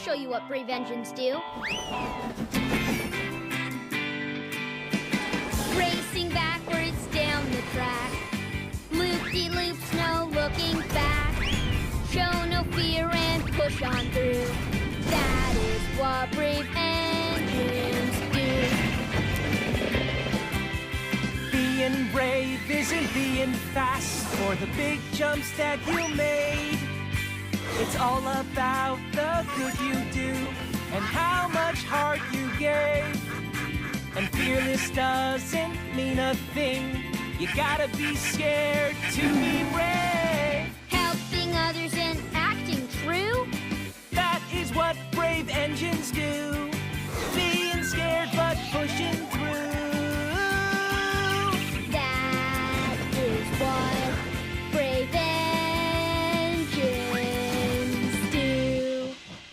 show you what brave engines do. Racing backwards down the track. Loop-de-loops, no looking back. Show no fear and push on through. That is what brave engines do. Being brave isn't being fast for the big jumps that you made. It's all about the good you do and how much heart you gave. And fearless doesn't mean a thing. You gotta be scared to be brave. Helping others and acting true. That is what brave engines do.